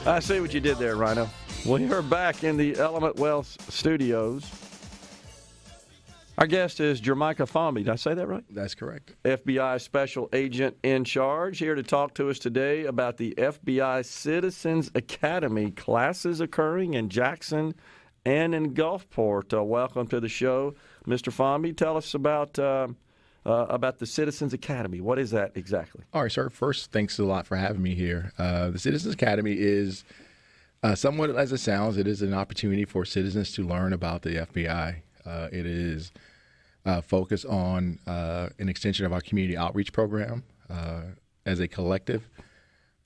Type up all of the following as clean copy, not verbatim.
I see what you did there, Rhino. We are back in the Element Wealth studios. Our guest is Jermicha Fomby. Did I say that right? That's correct. FBI Special Agent in Charge, here to talk to us today about the FBI Citizens Academy classes occurring in Jackson and in Gulfport. Welcome to the show, Mr. Fomby. Tell us about the Citizens Academy. What is that exactly? All right, sir. First, thanks a lot for having me here. The Citizens Academy is somewhat as it sounds. It is an opportunity for citizens to learn about the FBI. It is focused on an extension of our community outreach program as a collective,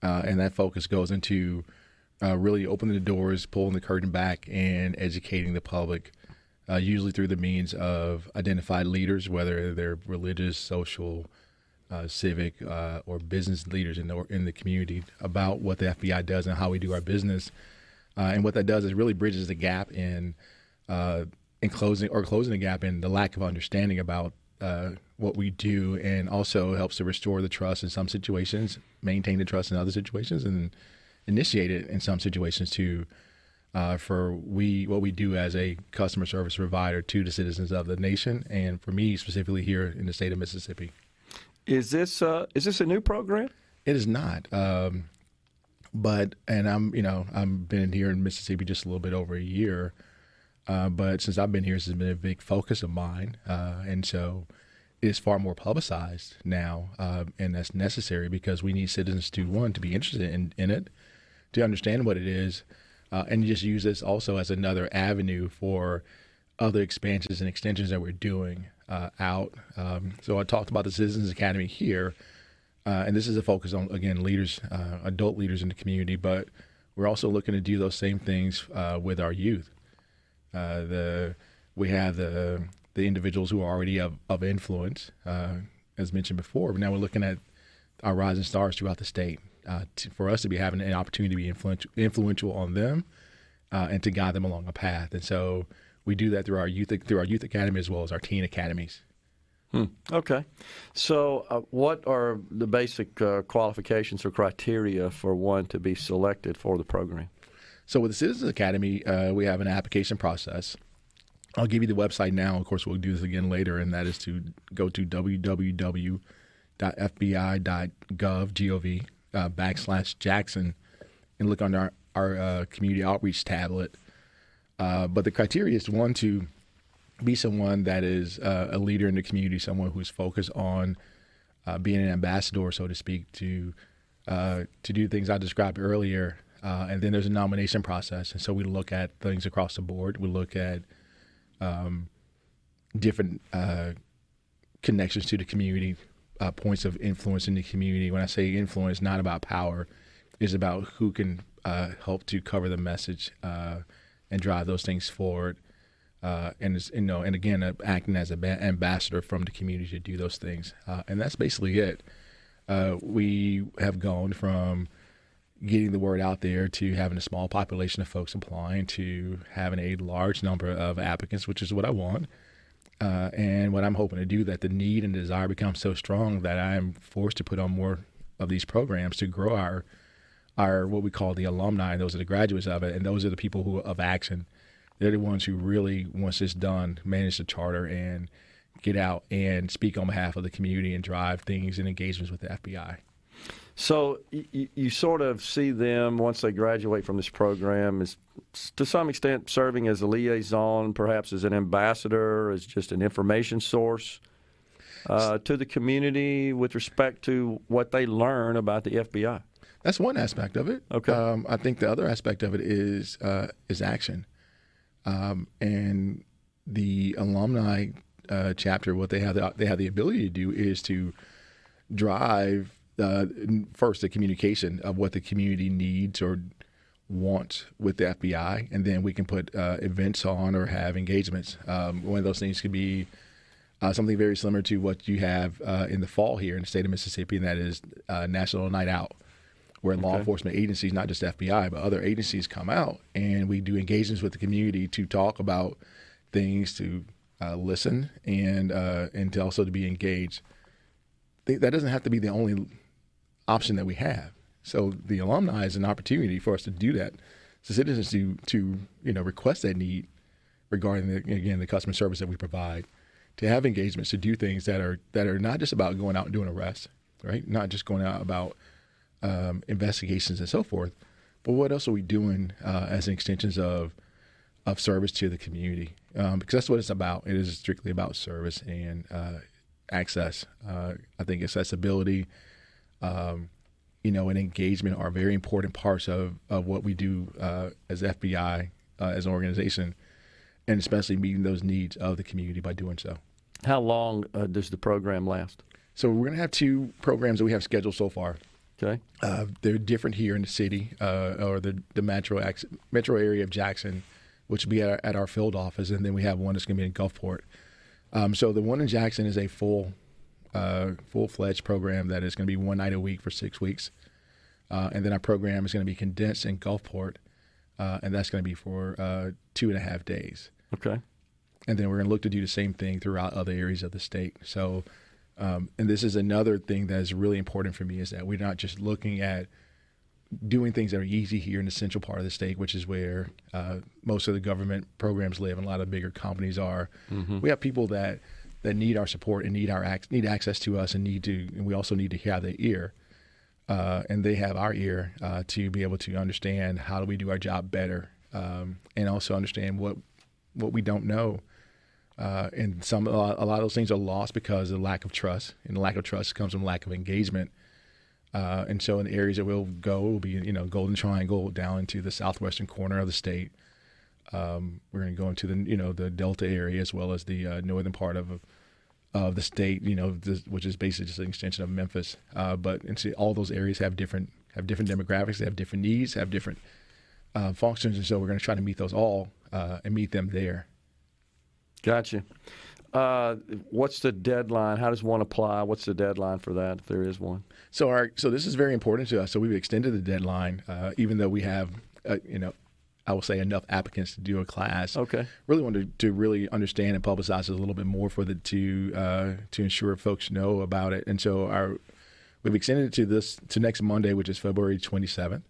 and that focus goes into really opening the doors, pulling the curtain back, and educating the public, usually through the means of identified leaders, whether they're religious, social, civic, or business leaders in the community, about what the FBI does and how we do our business. And what that does is really bridges the gap in closing the gap in the lack of understanding about what we do, and also helps to restore the trust in some situations, maintain the trust in other situations, and initiate it in some situations too, for what we do as a customer service provider to the citizens of the nation, and for me specifically here in the state of Mississippi. Is this a new program? It is not. But I'm been here in Mississippi just a little bit over a year. But since I've been here, this has been a big focus of mine, and so it's far more publicized now, and that's necessary because we need citizens to be interested in it, to understand what it is, and just use this also as another avenue for other expansions and extensions that we're doing out. So I talked about the Citizens Academy here, and this is a focus on, again, leaders, adult leaders in the community, but we're also looking to do those same things with our youth. We have the individuals who are already of influence, as mentioned before, but now we're looking at our rising stars throughout the state, for us to be having an opportunity to be influential on them, and to guide them along a path. And so we do that through our youth academy as well as our teen academies. Okay. So what are the basic qualifications or criteria for one to be selected for the program? So with the Citizens Academy, we have an application process. I'll give you the website now. Of course, we'll do this again later, and that is to go to www.fbi.gov, /Jackson, and look under our community outreach tablet. But the criteria is, one, to be someone that is a leader in the community, someone who's focused on being an ambassador, so to speak, to do things I described earlier. And then there's a nomination process. And so we look at things across the board. We look at different connections to the community, points of influence in the community. When I say influence, not about power, it's about who can help to cover the message and drive those things forward. And again, acting as an ambassador from the community to do those things. And that's basically it. We have gone from getting the word out there to having a small population of folks applying to having a large number of applicants, which is what I want. And what I'm hoping to do, that the need and desire becomes so strong that I'm forced to put on more of these programs to grow our what we call the alumni. Those are the graduates of it, and those are the people who of action. They're the ones who really, once it's done, manage the charter and get out and speak on behalf of the community and drive things and engagements with the FBI. So you sort of see them, once they graduate from this program, as to some extent serving as a liaison, perhaps as an ambassador, as just an information source to the community with respect to what they learn about the FBI. That's one aspect of it. Okay. I think the other aspect of it is action. And the alumni chapter, what they have the ability to do is to drive first the communication of what the community needs or wants with the FBI, and then we can put events on or have engagements. One of those things could be something very similar to what you have in the fall here in the state of Mississippi, and that is National Night Out, where law enforcement agencies, not just FBI, but other agencies come out, and we do engagements with the community to talk about things, to listen, and to also to be engaged. That doesn't have to be the only option that we have. So the alumni is an opportunity for us to do that. So citizens to request that need regarding the customer service that we provide, to have engagements, to do things that are not just about going out and doing arrests, right? Not just going out about investigations and so forth, but what else are we doing as extensions of service to the community? Because that's what it's about. It is strictly about service and access. I think accessibility, and engagement are very important parts of what we do as FBI, as an organization, and especially meeting those needs of the community by doing so. How long does the program last? So we're going to have 2 programs that we have scheduled so far. Okay. They're different here in the city or the metro area of Jackson, which will be at our field office, and then we have one that's going to be in Gulfport. So the one in Jackson is a full-fledged program that is going to be one night a week for 6 weeks. And then our program is going to be condensed in Gulfport, and that's going to be for 2.5 days. Okay. And then we're going to look to do the same thing throughout other areas of the state. So, and this is another thing that is really important for me, is that we're not just looking at doing things that are easy here in the central part of the state, which is where most of the government programs live and a lot of bigger companies are. Mm-hmm. We have people that need our support and need access to us, and we also need to have their ear. And they have our ear to be able to understand how do we do our job better, and also understand what we don't know. And a lot of those things are lost because of lack of trust, and the lack of trust comes from lack of engagement. And so in the areas that we'll go will be, Golden Triangle down into the southwestern corner of the state. We're going to go into the Delta area as well as the northern part of the state, which is basically just an extension of Memphis. But all those areas have different demographics, they have different needs, have different functions, and so we're going to try to meet those all and meet them there. Gotcha. What's the deadline? How does one apply? What's the deadline for that, if there is one? So this is very important to us. So we've extended the deadline, even though we have, I will say, enough applicants to do a class. Okay. Really wanted to really understand and publicize it a little bit more to ensure folks know about it. And so we've extended it to next Monday, which is February 27th.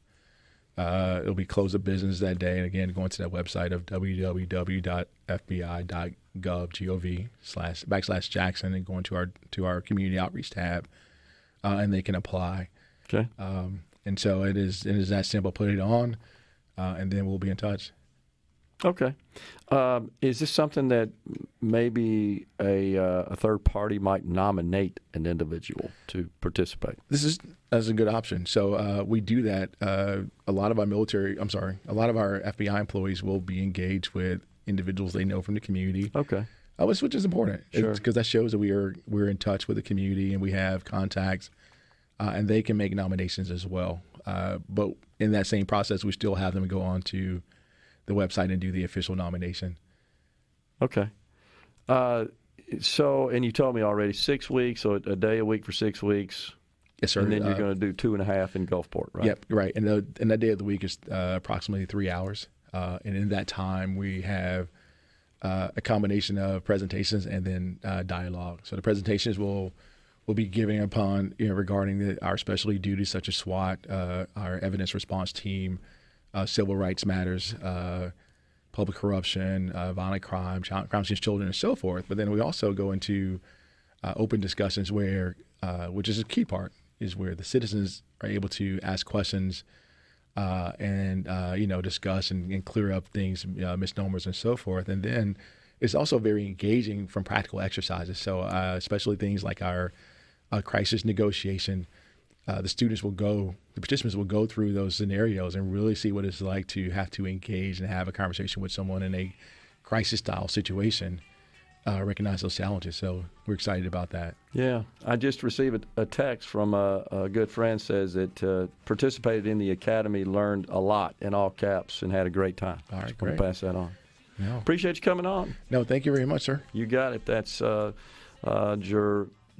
It'll be close of business that day. And again, going to that website of www.fbi.gov/Jackson and going to our community outreach tab, and they can apply. Okay. And so it is that simple. Put it on, and then we'll be in touch. Okay. Is this something that maybe a third party might nominate an individual to participate? That's a good option. So we do that. A lot of our FBI employees will be engaged with individuals they know from the community. Okay. Which is important, because that shows that we're in touch with the community and we have contacts, and they can make nominations as well. But in that same process, we still have them go on to the website and do the official nomination. Okay. So, and you told me already 6 weeks, so a day a week for 6 weeks. Yes, sir. And then you're going to do 2.5 in Gulfport, right? Yep, right. And that day of the week is approximately 3 hours. And in that time, we have a combination of presentations and then dialogue. So the presentations will be giving upon, regarding our specialty duties such as SWAT, our evidence response team, civil rights matters, public corruption, violent crime, crimes against children, and so forth. But then we also go into open discussions where, which is a key part, is where the citizens are able to ask questions and discuss and clear up things, misnomers, and so forth. And then it's also very engaging from practical exercises. So especially things like our crisis negotiation. The participants will go through those scenarios and really see what it's like to have to engage and have a conversation with someone in a crisis-style situation, recognize those challenges. So we're excited about that. Yeah. I just received a text from a good friend, says that participated in the academy, learned a lot in all caps, and had a great time. All right, so great. I'll pass that on. No. Appreciate you coming on. No, thank you very much, sir. You got it. That's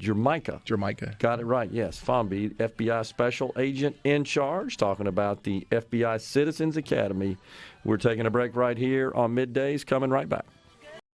Jermicha. Got it right, yes. Fomby, FBI Special Agent in Charge, talking about the FBI Citizens Academy. We're taking a break right here on Middays, coming right back.